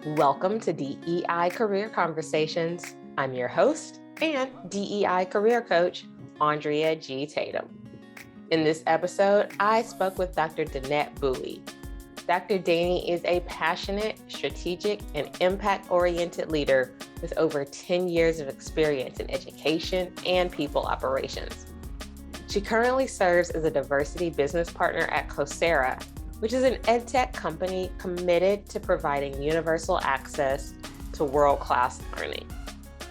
Welcome to DEI Career Conversations. I'm your host and DEI career coach, Andrea G. Tatum. In this episode, I spoke with Dr. Danette Buie. Dr. Danni is a passionate, strategic, and impact-oriented leader with over 10 years of experience in education and people operations. She currently serves as a diversity business partner at Coursera, which is an EdTech company committed to providing universal access to world-class learning.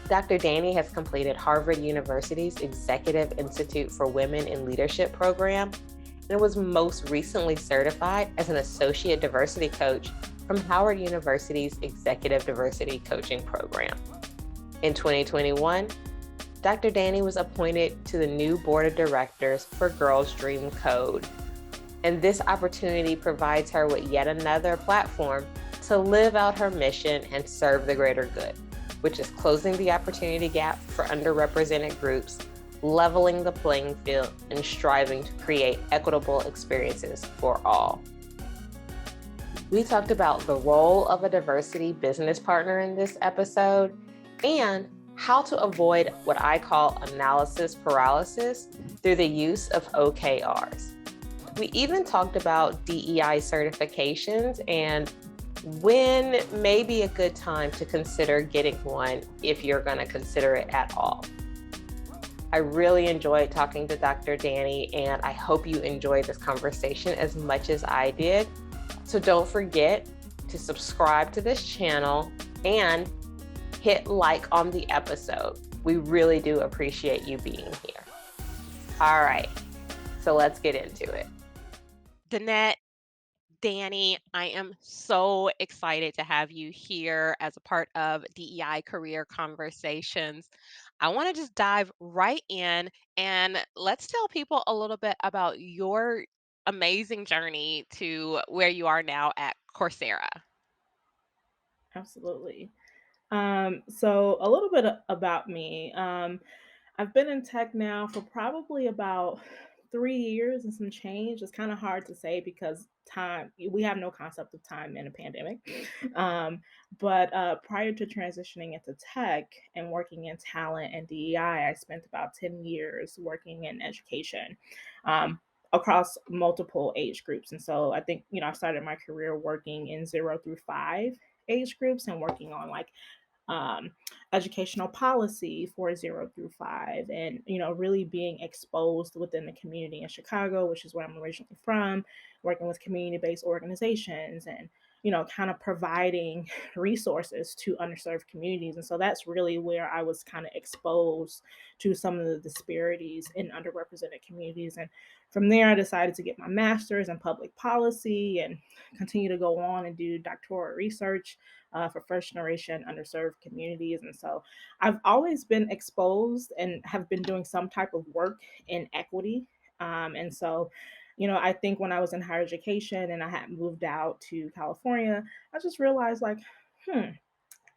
Dr. Danni has completed Harvard University's Executive Institute for Women in Leadership program and was most recently certified as an associate diversity coach from Howard University's Executive Diversity Coaching program. In 2021, Dr. Danni was appointed to the new board of directors for Girls Dream Code. And this opportunity provides her with yet another platform to live out her mission and serve the greater good, which is closing the opportunity gap for underrepresented groups, leveling the playing field, and striving to create equitable experiences for all. We talked about the role of a diversity business partner in this episode and how to avoid what I call analysis paralysis through the use of OKRs. We even talked about DEI certifications and when may be a good time to consider getting one if you're going to consider it at all. I really enjoyed talking to Dr. Danni, and I hope you enjoyed this conversation as much as I did. So don't forget to subscribe to this channel and hit like on the episode. We really do appreciate you being here. All right, so let's get into it. Danette, Danni, I am so excited to have you here as a part of DEI Career Conversations. I want to just dive right in and let's tell people a little bit about your amazing journey to where you are now at Coursera. Absolutely. So a little bit about me. I've been in tech now for probably about 3 years and some change. It's kind of hard to say because we have no concept of time in a pandemic. But prior to transitioning into tech and working in talent and DEI, I spent about 10 years working in education. Across multiple age groups. And so I think, I started my career working in 0 through 5 age groups and working on like um, educational policy for 0 through 5 and really being exposed within the community in Chicago, which is where I'm originally from, working with community-based organizations and kind of providing resources to underserved communities. And so that's really where I was kind of exposed to some of the disparities in underrepresented communities. And from there I decided to get my master's in public policy and continue to go on and do doctoral research for first generation underserved communities. And so I've always been exposed and have been doing some type of work in equity. And so, I think when I was in higher education and I had moved out to California, I just realized like,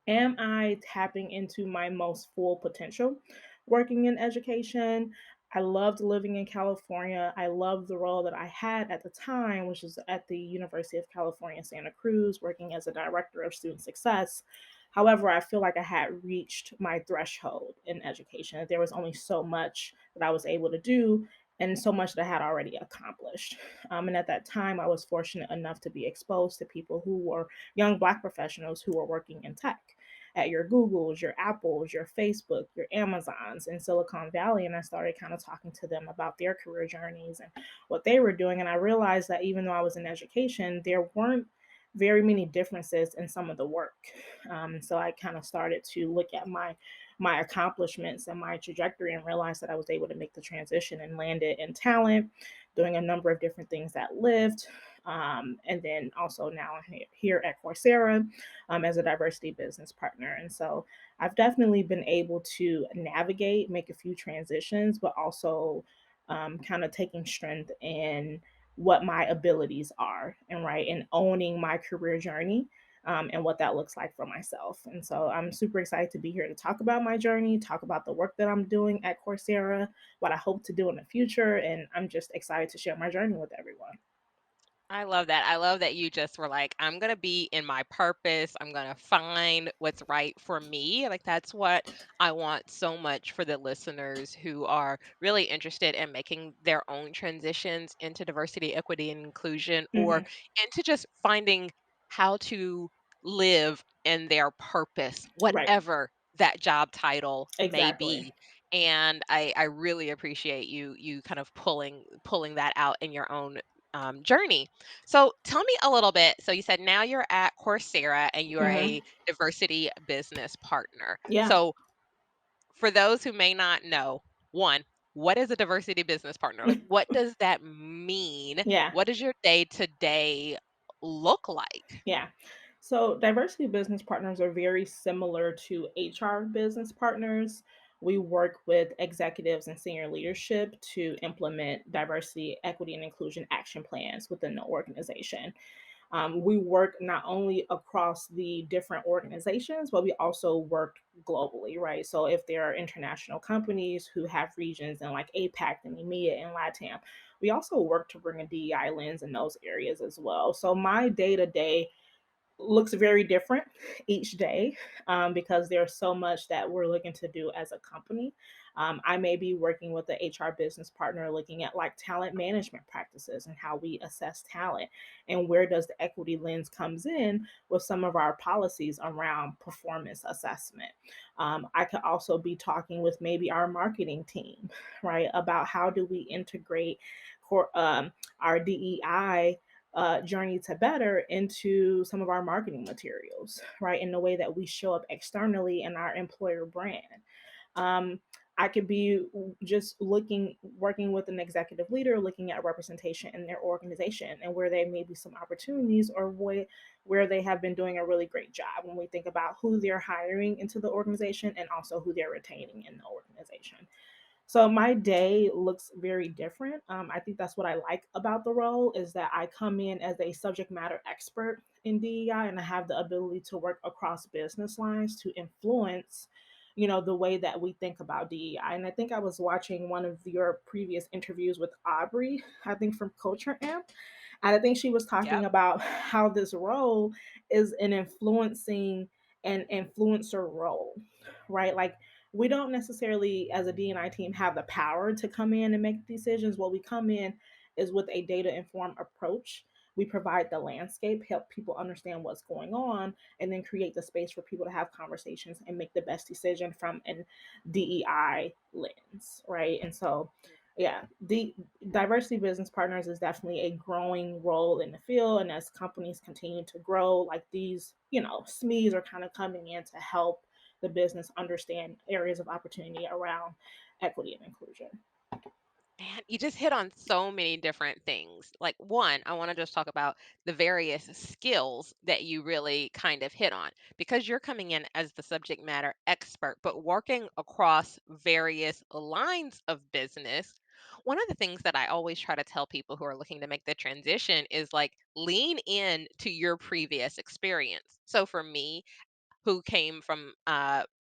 am I tapping into my most full potential working in education? I loved living in California. I loved the role that I had at the time, which is at the University of California, Santa Cruz, working as a director of student success. However, I feel like I had reached my threshold in education. There was only so much that I was able to do and so much that I had already accomplished. And at that time, I was fortunate enough to be exposed to people who were young Black professionals who were working in tech at your Googles, your Apples, your Facebook, your Amazons in Silicon Valley. And I started kind of talking to them about their career journeys and what they were doing. And I realized that even though I was in education, there weren't very many differences in some of the work. So I kind of started to look at my accomplishments and my trajectory and realized that I was able to make the transition and landed in talent, doing a number of different things at Lyft. And then also now here at Coursera as a diversity business partner. And so I've definitely been able to navigate, make a few transitions, but also kind of taking strength in what my abilities are and right and owning my career journey and what that looks like for myself. And so I'm super excited to be here to talk about my journey, talk about the work that I'm doing at Coursera, what I hope to do in the future. And I'm just excited to share my journey with everyone. I love that. I love that you just were like, I'm going to be in my purpose. I'm going to find what's right for me. Like, that's what I want so much for the listeners who are really interested in making their own transitions into diversity, equity, and inclusion, or Mhm. into just finding how to live in their purpose, Right. whatever that job title may Exactly. be. And I really appreciate you kind of pulling that out in your own journey. So tell me a little bit. So you said now you're at Coursera and you're Mhm. a diversity business partner. Yeah. So for those who may not know, one, what is a diversity business partner? Like, what does that mean? Yeah. What does your day to day look like? Yeah. So diversity business partners are very similar to HR business partners. We work with executives and senior leadership to implement diversity, equity, and inclusion action plans within the organization. We work not only across the different organizations, but we also work globally, right? So if there are international companies who have regions in like APAC and EMEA and LATAM, we also work to bring a DEI lens in those areas as well. So my day to day looks very different each day because there's so much that we're looking to do as a company. I may be working with the HR business partner looking at like talent management practices and how we assess talent and where does the equity lens comes in with some of our policies around performance assessment. I could also be talking with maybe our marketing team, right, about how do we integrate our DEI journey to better into some of our marketing materials, right? In the way that we show up externally in our employer brand. Um, I could be just working with an executive leader, looking at representation in their organization and where there may be some opportunities or where they have been doing a really great job when we think about who they're hiring into the organization and also who they're retaining in the organization. So my day looks very different. I think that's what I like about the role is that I come in as a subject matter expert in DEI and I have the ability to work across business lines to influence, the way that we think about DEI. And I think I was watching one of your previous interviews with Aubrey, I think from Culture Amp, and I think she was talking Yep. about how this role is an influencing and influencer role, right? Like we don't necessarily, as a D&I team, have the power to come in and make decisions. What we come in is with a data informed approach. We provide the landscape, help people understand what's going on, and then create the space for people to have conversations and make the best decision from an DEI lens, right? And so, yeah, the diversity business partners is definitely a growing role in the field. And as companies continue to grow, like these, SMEs are kind of coming in to help the business understand areas of opportunity around equity and inclusion. Man, you just hit on so many different things. Like, one, I want to just talk about the various skills that you really kind of hit on because you're coming in as the subject matter expert, but working across various lines of business. One of the things that I always try to tell people who are looking to make the transition is like lean in to your previous experience. So for me, who came from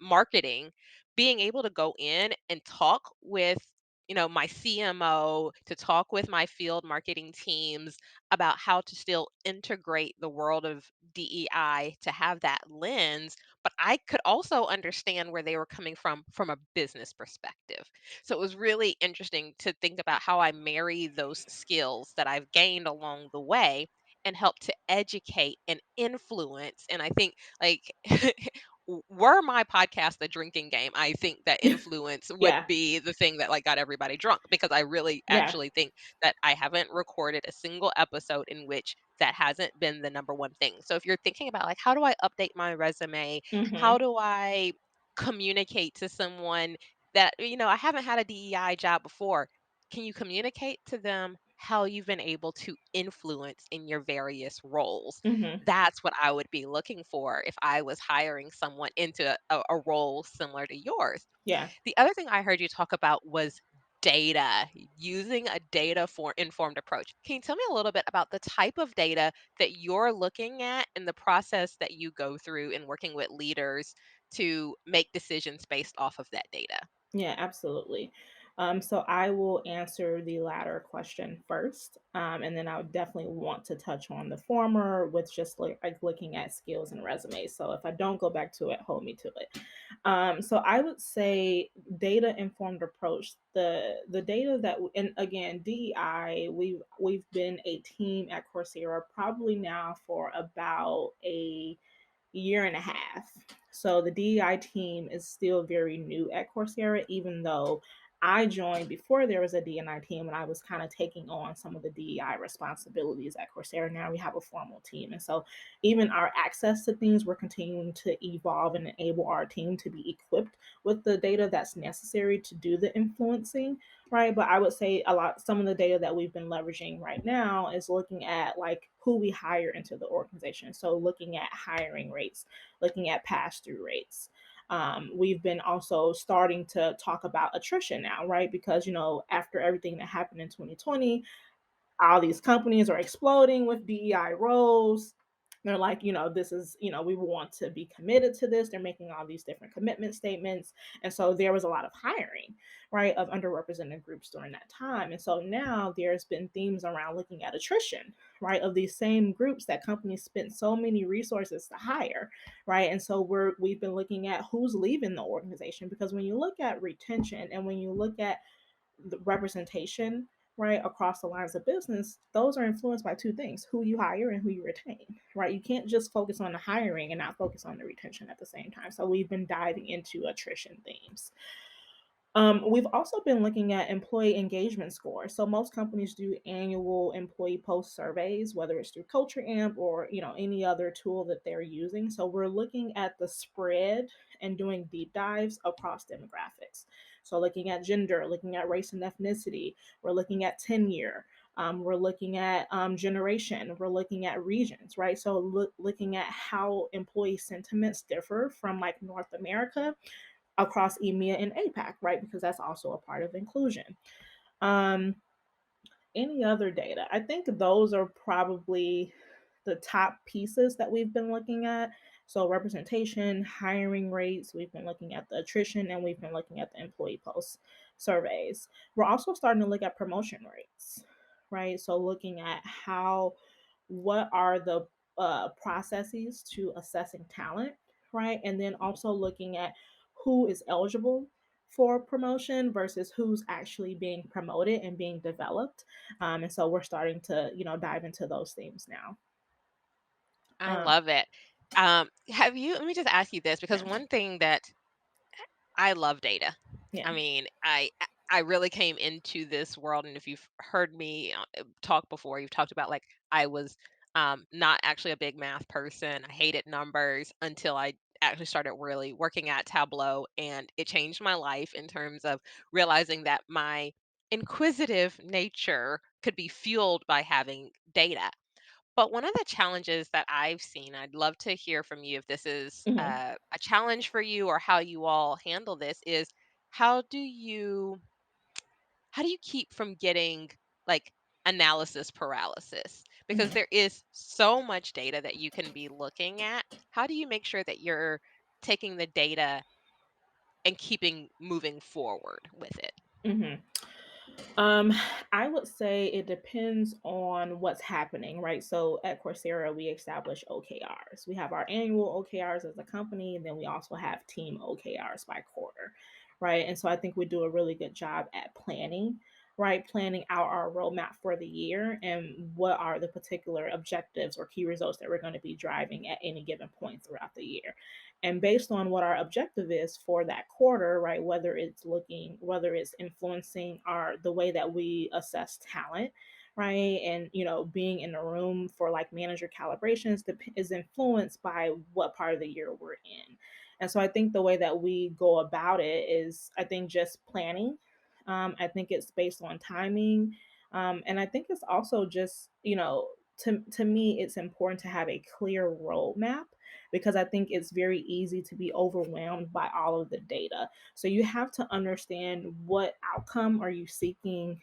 marketing, being able to go in and talk with my CMO, to talk with my field marketing teams about how to still integrate the world of DEI to have that lens, but I could also understand where they were coming from a business perspective. So it was really interesting to think about how I marry those skills that I've gained along the way and help to educate and influence. And I think like were my podcast a drinking game, I think that influence Yeah, would be the thing that like got everybody drunk because I really yeah. actually think that I haven't recorded a single episode in which that hasn't been the number one thing. So if you're thinking about like how do I update my resume, how Mhm. do I communicate to someone that I haven't had a DEI job before, can you communicate to them how you've been able to influence in your various roles? Mhm. That's what I would be looking for if I was hiring someone into a role similar to yours. Yeah. The other thing I heard you talk about was data, using a data for informed approach. Can you tell me a little bit about the type of data that you're looking at and the process that you go through in working with leaders to make decisions based off of that data? Yeah, absolutely. So I will answer the latter question first, and then I would definitely want to touch on the former with just like looking at skills and resumes. So if I don't go back to it, hold me to it. So I would say data informed approach. The data that and again DEI, we've been a team at Coursera probably now for about a year and a half. So the DEI team is still very new at Coursera, even though I joined before there was a DEI team and I was kind of taking on some of the DEI responsibilities at Coursera. Now we have a formal team. And so even our access to things, we're continuing to evolve and enable our team to be equipped with the data that's necessary to do the influencing, right? But I would say some of the data that we've been leveraging right now is looking at like who we hire into the organization. So looking at hiring rates, looking at pass-through rates. We've been also starting to talk about attrition now, right? Because, after everything that happened in 2020, all these companies are exploding with DEI roles. They're like, this is, we want to be committed to this. They're making all these different commitment statements. And so there was a lot of hiring, right, of underrepresented groups during that time. And so now there's been themes around looking at attrition, right, of these same groups that companies spent so many resources to hire, right? And so we've been looking at who's leaving the organization because when you look at retention and when you look at the representation, right, across the lines of business, those are influenced by two things: who you hire and who you retain, right? You can't just focus on the hiring and not focus on the retention at the same time. So we've been diving into attrition themes. We've also been looking at employee engagement scores. So most companies do annual employee post surveys, whether it's through Culture Amp or any other tool that they're using. So we're looking at the spread and doing deep dives across demographics. So looking at gender, looking at race and ethnicity, we're looking at tenure. We're looking at generation. We're looking at regions, right? So looking at how employee sentiments differ from like North America across EMEA and APAC, right? Because that's also a part of inclusion. Um, any other data? I think those are probably the top pieces that we've been looking at. So representation, hiring rates, we've been looking at the attrition, and we've been looking at the employee post surveys. We're also starting to look at promotion rates, right? So looking at what are the processes to assessing talent, right? And then also looking at who is eligible for promotion versus who's actually being promoted and being developed. And so we're starting to, dive into those themes now. I Um, love it. Let me just ask you this, because yeah, one thing that I love data. yeah. I mean, I really came into this world, and if you've heard me talk before, you've talked about like I was not actually a big math person. I hated numbers until I actually started really working at Tableau, and it changed my life in terms of realizing that my inquisitive nature could be fueled by having data. But one of the challenges that I've seen, I'd love to hear from you if this is Hmm. a challenge for you or how you all handle this, is how do you how do you keep from getting like analysis paralysis? Because Hmm. there is so much data that you can be looking at. How do you make sure that you're taking the data and keeping moving forward with it? Hmm. Um, I would say it depends on what's happening, right? So at Coursera, we establish OKRs. We have our annual OKRs as a company, and then we also have team OKRs by quarter, right? And so I think we do a really good job at planning, right? Planning out our roadmap for the year and what are the particular objectives or key results that we're going to be driving at any given point throughout the year. And based on what our objective is for that quarter, right, whether it's influencing the way that we assess talent, right, and being in a room for like manager calibrations is influenced by what part of the year we're in. And so I think the way that we go about it is, I think, just planning. I think it's based on timing, and I think it's also just, to me it's important to have a clear roadmap, because I think it's very easy to be overwhelmed by all of the data. So you have to understand what outcome are you seeking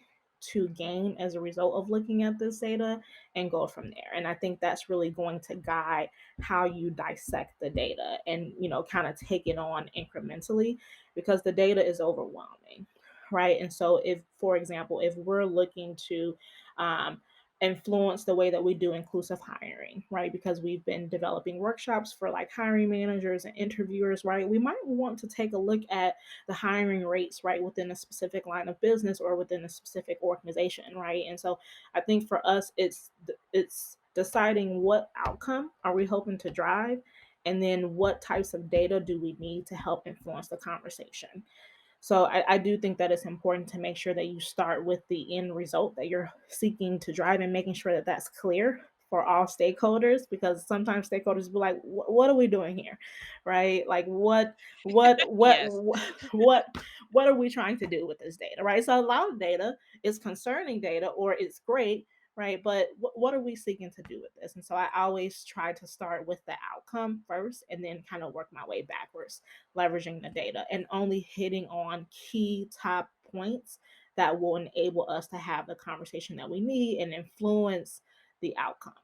to gain as a result of looking at this data and go from there. And I think that's really going to guide how you dissect the data and, kind of take it on incrementally, because the data is overwhelming. right? And so, if, for example, if we're looking to um, influence the way that we do inclusive hiring, right? Because we've been developing workshops for like hiring managers and interviewers, right? We might want to take a look at the hiring rates, right, within a specific line of business or within a specific organization, right? And so I think for us, it's deciding what outcome are we hoping to drive, and then what types of data do we need to help influence the conversation. So I do think that it's important to make sure that you start with the end result that you're seeking to drive, and making sure that that's clear for all stakeholders, because sometimes stakeholders be like, What are we doing here?" Right? Like, Yes. what what are we trying to do with this data?" Right? So a lot of data is concerning data, or it's great, right? But what are we seeking to do with this? And so I always try to start with the outcome first, and then kind of work my way backwards, leveraging the data and only hitting on key top points that will enable us to have the conversation that we need and influence the outcome.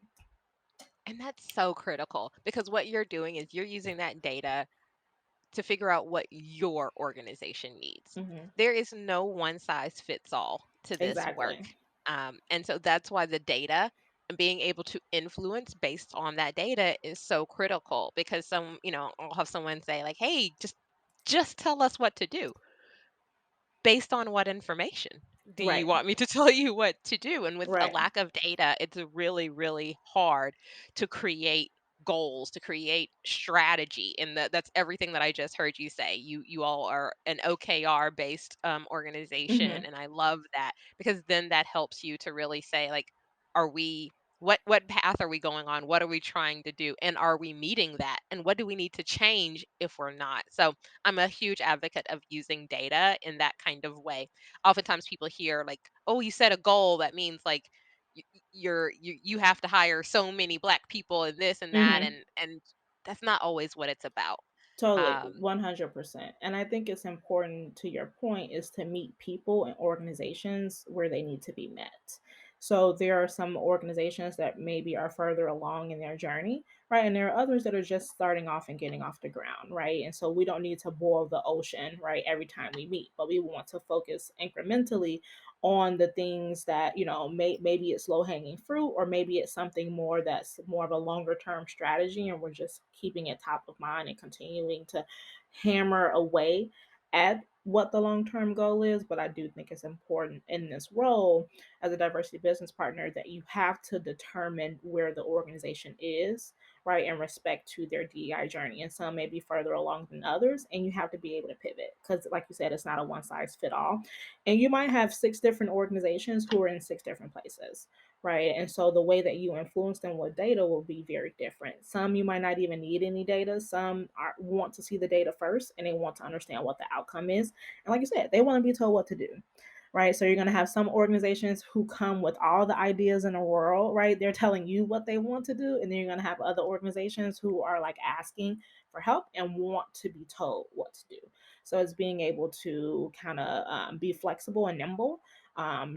And that's so critical because what you're doing is you're using that data to figure out what your organization needs. Hmm. There is no one size fits all to this work. Exactly. And so that's why the data and being able to influence based on that data is so critical because I'll have someone say like, "Hey, just tell us what to do." Based on what information? Do you Right. want me to tell you what to do? And with a Right. lack of data, it's really, really hard to create goals, to create strategy. And that's everything that I just heard you say. You all are an OKR based organization, Hmm. and I love that because then that helps you to really say like, are we what path are we going on? What are we trying to do? And are we meeting that? And what do we need to change if we're not? So I'm a huge advocate of using data in that kind of way. Oftentimes people hear like, "Oh, you set a goal that means like you have to hire so many black people and this and that," Hmm. and that's not always what it's about. Totally, Um, 100%. And I think it's important, to your point, is to meet people and organizations where they need to be met. So there are some organizations that maybe are further along in their journey, right? And there are others that are just starting off and getting off the ground, right? And so we don't need to boil the ocean, right, every time we meet, but we want to focus incrementally on the things that, maybe it's low hanging fruit, or maybe it's something more that's more of a longer term strategy, and we're just keeping it top of mind and continuing to hammer away at what the long term goal is. But I do think it's important in this role as a diversity business partner that you have to determine where the organization is, right, in respect to their DEI journey. And some may be further along than others, and you have to be able to pivot because, like you said, it's not a one size fit all. And you might have six different organizations who are in six different places, right? And so the way that you influence them with data will be very different. Some you might not even need any data. Some want to see the data first, and they want to understand what the outcome is. And like you said, they want to be told what to do, right? So you're going to have some organizations who come with all the ideas in the world, right? They're telling you what they want to do. And then you're going to have other organizations who are like asking for help and want to be told what to do. So it's being able to kind of be flexible and nimble,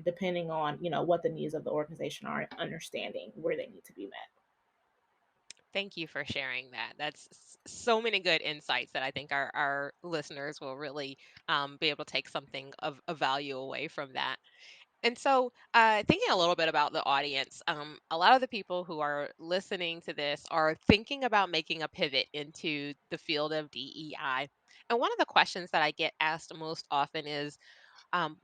depending on, what the needs of the organization are, and understanding where they need to be met. Thank you for sharing that. That's so many good insights that I think our listeners will really be able to take something of value away from that. And so, thinking a little bit about the audience, a lot of the people who are listening to this are thinking about making a pivot into the field of DEI. And one of the questions that I get asked most often is,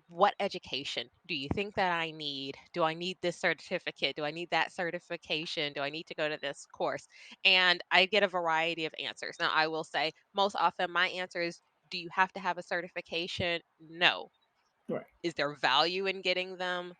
what education do you think that I need? Do I need this certificate? Do I need that certification? Do I need to go to this course? And I get a variety of answers. Now, I will say most often my answer is, do you have to have a certification? No. Right. Is there value in getting them?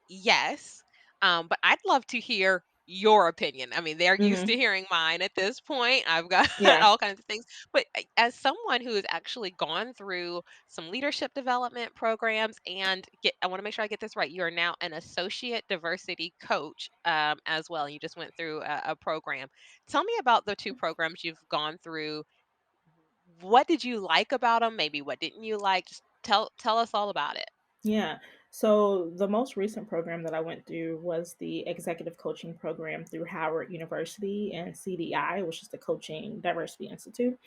Yes, but I'd love to hear your opinion. I mean, they're used to Hmm. hearing mine at this point. I've got Yeah. all kinds of things. But as someone who has actually gone through some leadership development programs and I want to make sure I get this right. You are now an associate diversity coach as well. You just went through a program. Tell me about the two programs you've gone through. What did you like about them? Maybe what didn't you like? Just tell us all about it. Yeah. So the most recent program that I went through was the executive coaching program through Howard University and CDI, which is the Coaching Diversity Institute.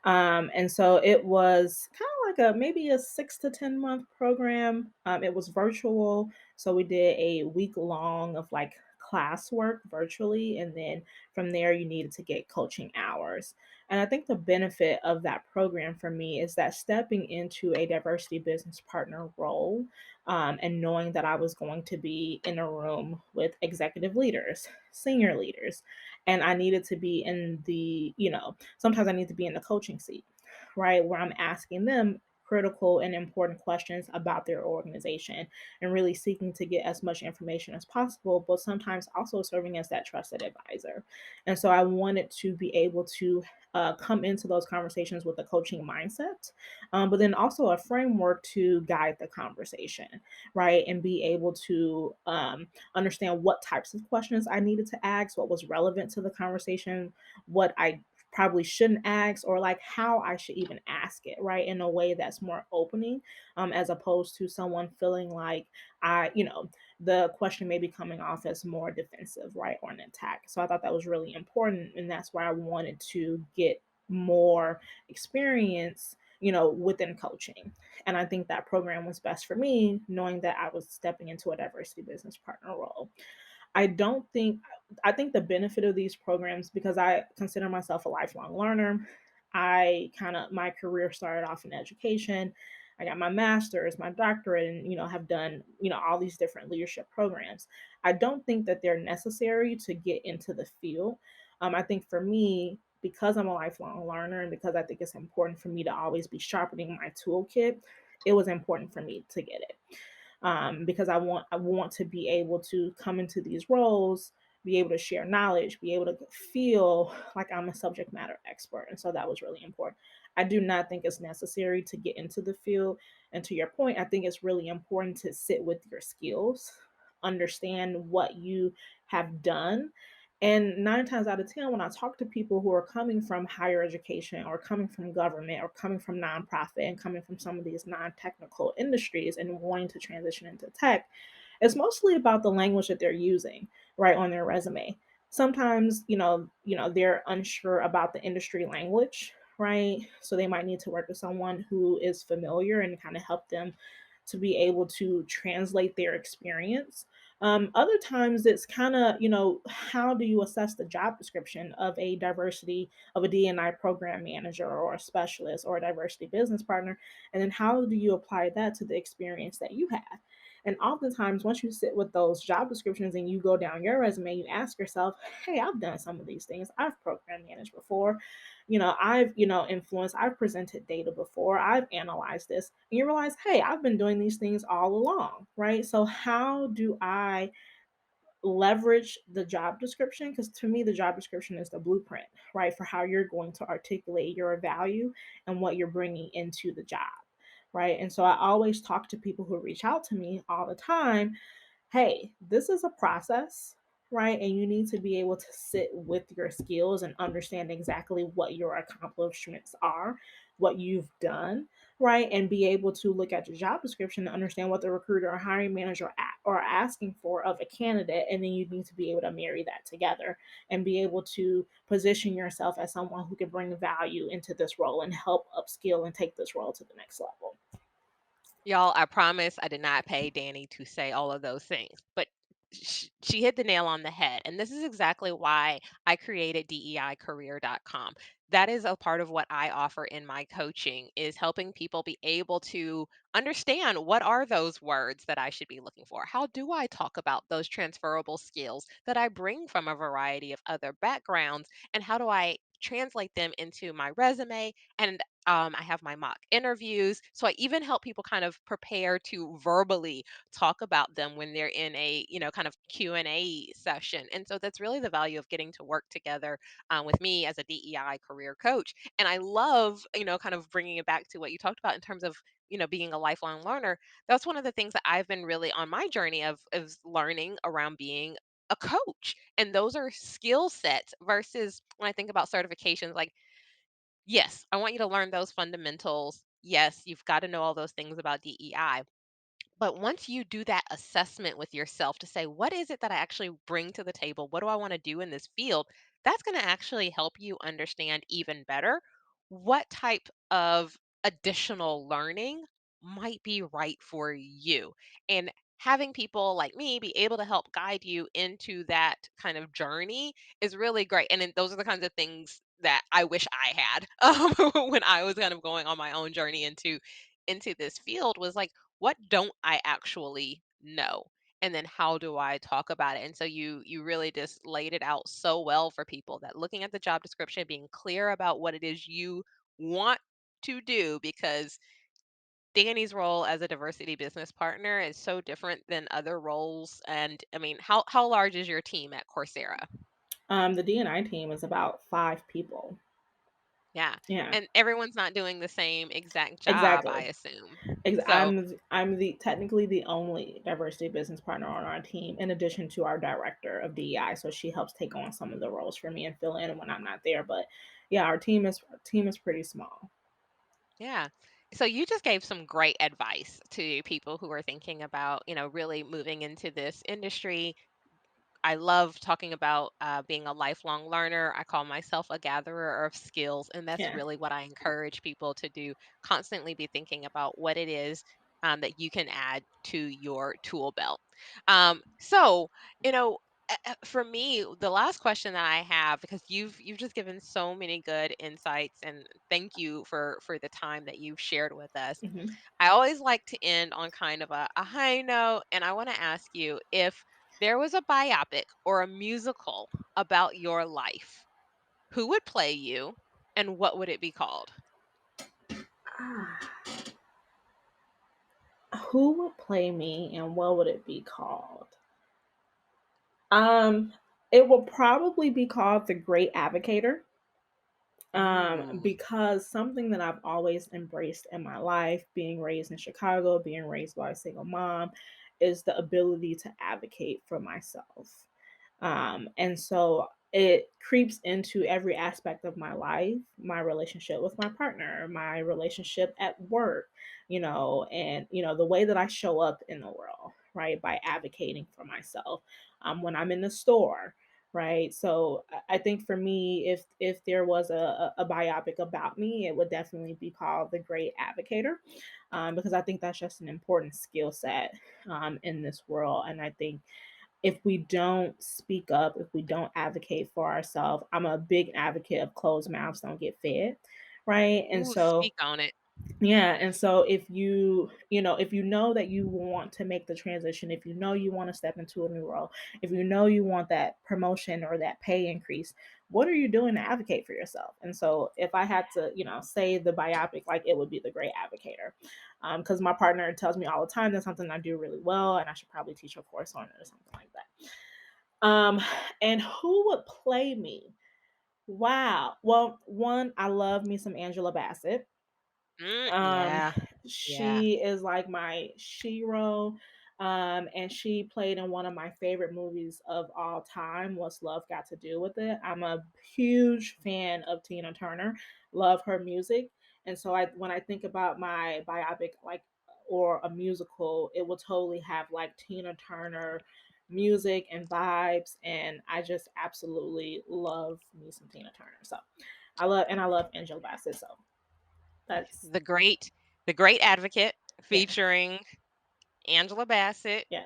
And so it was kind of like a maybe a 6 to 10 month program. It was virtual, so we did a week long of like classwork virtually, and then from there you needed to get coaching hours. And I think the benefit of that program for me is that stepping into a diversity business partner role, and knowing that I was going to be in a room with executive leaders, senior leaders, and I needed to be in the, sometimes I need to be in the coaching seat, right? Where I'm asking them critical and important questions about their organization and really seeking to get as much information as possible, but sometimes also serving as that trusted advisor. And so I wanted to be able to come into those conversations with a coaching mindset, but then also a framework to guide the conversation, right? And be able to understand what types of questions I needed to ask, what was relevant to the conversation, what I probably shouldn't ask, or like how I should even ask it, right? In a way that's more opening, as opposed to someone feeling like the question may be coming off as more defensive, right? Or an attack. So I thought that was really important. And that's why I wanted to get more experience, within coaching. And I think that program was best for me, knowing that I was stepping into a diversity business partner role. I don't think I think the benefit of these programs, because I consider myself a lifelong learner. My career started off in education. I got my master's, my doctorate, and have done, all these different leadership programs. I don't think that they're necessary to get into the field. I think for me, because I'm a lifelong learner and because I think it's important for me to always be sharpening my toolkit, it was important for me to get it, because I want to be able to come into these roles, be able to share knowledge, be able to feel like I'm a subject matter expert, and so that was really important. I do not think it's necessary to get into the field, and to your point, I think it's really important to sit with your skills, understand what you have done, and 9 times out of 10, when I talk to people who are coming from higher education or coming from government or coming from nonprofit and coming from some of these non-technical industries and wanting to transition into tech, it's mostly about the language that they're using, right, on their resume. Sometimes, they're unsure about the industry language, right? So they might need to work with someone who is familiar and kind of help them to be able to translate their experience. Other times it's kind of, how do you assess the job description of a DNI program manager or a specialist or a diversity business partner? And then how do you apply that to the experience that you have? And oftentimes, once you sit with those job descriptions and you go down your resume, you ask yourself, hey, I've done some of these things. I've program managed before. I've, influenced, I've presented data before, I've analyzed this. And you realize, hey, I've been doing these things all along, right? So, how do I leverage the job description? Because to me, the job description is the blueprint, right, for how you're going to articulate your value and what you're bringing into the job, right? And so I always talk to people who reach out to me all the time, hey, this is a process, right? And you need to be able to sit with your skills and understand exactly what your accomplishments are, what you've done, right? And be able to look at your job description and understand what the recruiter or hiring manager are asking for of a candidate. And then you need to be able to marry that together and be able to position yourself as someone who can bring value into this role and help upskill and take this role to the next level. Y'all, I promise I did not pay Danny to say all of those things, but she hit the nail on the head. And this is exactly why I created DEIcareer.com. That is a part of what I offer in my coaching is helping people be able to understand what are those words that I should be looking for? How do I talk about those transferable skills that I bring from a variety of other backgrounds? And how do I translate them into my resume and I have my mock interviews. So I even help people kind of prepare to verbally talk about them when they're in a, kind of Q&A session. And so that's really the value of getting to work together with me as a DEI career coach. And I love, kind of bringing it back to what you talked about in terms of, being a lifelong learner. That's one of the things that I've been really on my journey of learning around being a coach. And those are skill sets versus when I think about certifications, like, yes, I want you to learn those fundamentals. Yes, you've got to know all those things about DEI. But once you do that assessment with yourself to say, what is it that I actually bring to the table? What do I want to do in this field? That's going to actually help you understand even better what type of additional learning might be right for you. And having people like me be able to help guide you into that kind of journey is really great. And then those are the kinds of things that I wish I had when I was kind of going on my own journey into this field was like, what don't I actually know? And then how do I talk about it? And so you really just laid it out so well for people that looking at the job description, being clear about what it is you want to do, because Danny's role as a diversity business partner is so different than other roles. And I mean, how large is your team at Coursera? The D&I team is about 5 people. Yeah. Yeah, And everyone's not doing the same exact job, I exactly. assume. So, I'm the technically the only diversity business partner on our team, in addition to our director of DEI. So she helps take on some of the roles for me and fill in when I'm not there. But yeah, our team is pretty small. yeah. So you just gave some great advice to people who are thinking about, really moving into this industry. I love talking about being a lifelong learner. I call myself a gatherer of skills, and that's Yeah. really what I encourage people to do. Constantly be thinking about what it is that you can add to your tool belt. So, you know, for me, the last question that I have, because you've just given so many good insights, and thank you for the time that you've shared with us. Mhm. I always like to end on kind of a high note, and I want to ask you if there was a biopic or a musical about your life, who would play you and what would it be called? Ah, who would play me and what would it be called? Um, it will probably be called The Great Advocator. Ooh, Because something that I've always embraced in my life, being raised in Chicago, being raised by a single mom, is the ability to advocate for myself. And so it creeps into every aspect of my life, my relationship with my partner, my relationship at work, and the way that I show up in the world, right? By advocating for myself. When I'm in the store, right? So I think for me, if there was a biopic about me, it would definitely be called The Great Advocator, because I think that's just an important skill set in this world. And I think if we don't speak up, if we don't advocate for ourselves, I'm a big advocate of closed mouths don't get fed, right? And ooh, so speak on it. yeah, and so if you know that you want to make the transition, if you know you want to step into a new role, if you know you want that promotion or that pay increase, what are you doing to advocate for yourself? And so if I had to, say the biopic, like it would be The Great Advocator. Because my partner tells me all the time that's something I do really well and I should probably teach a course on it or something like that. Um, and who would play me? Wow. Well, one, I love me some Angela Bassett. Um, Yeah, yeah. she is like my shero. And she played in one of my favorite movies of all time. What's Love Got to Do with It? I'm a huge fan of Tina Turner. Love her music. And so when I think about my biopic, like or a musical, it will totally have like Tina Turner music and vibes. And I just absolutely love me some Tina Turner. So I love Angela Bassett. So that's The great, the Great Advocate yeah. featuring Angela Bassett. Yeah.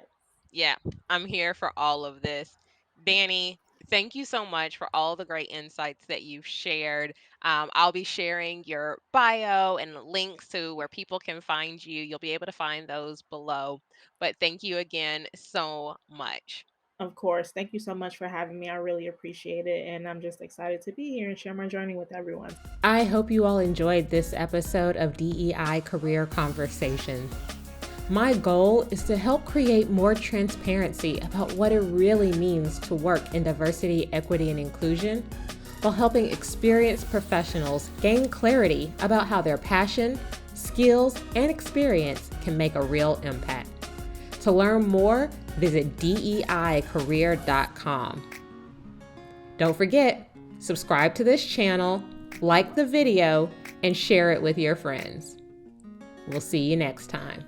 Yeah, I'm here for all of this. Danny, thank you so much for all the great insights that you've shared. I'll be sharing your bio and links to where people can find you. You'll be able to find those below. But thank you again so much. Of course. Thank you so much for having me. I really appreciate it. And I'm just excited to be here and share my journey with everyone. I hope you all enjoyed this episode of DEI Career Conversations. My goal is to help create more transparency about what it really means to work in diversity, equity, and inclusion, while helping experienced professionals gain clarity about how their passion, skills, and experience can make a real impact. To learn more, visit DEIcareer.com. Don't forget, subscribe to this channel, like the video, and share it with your friends. We'll see you next time.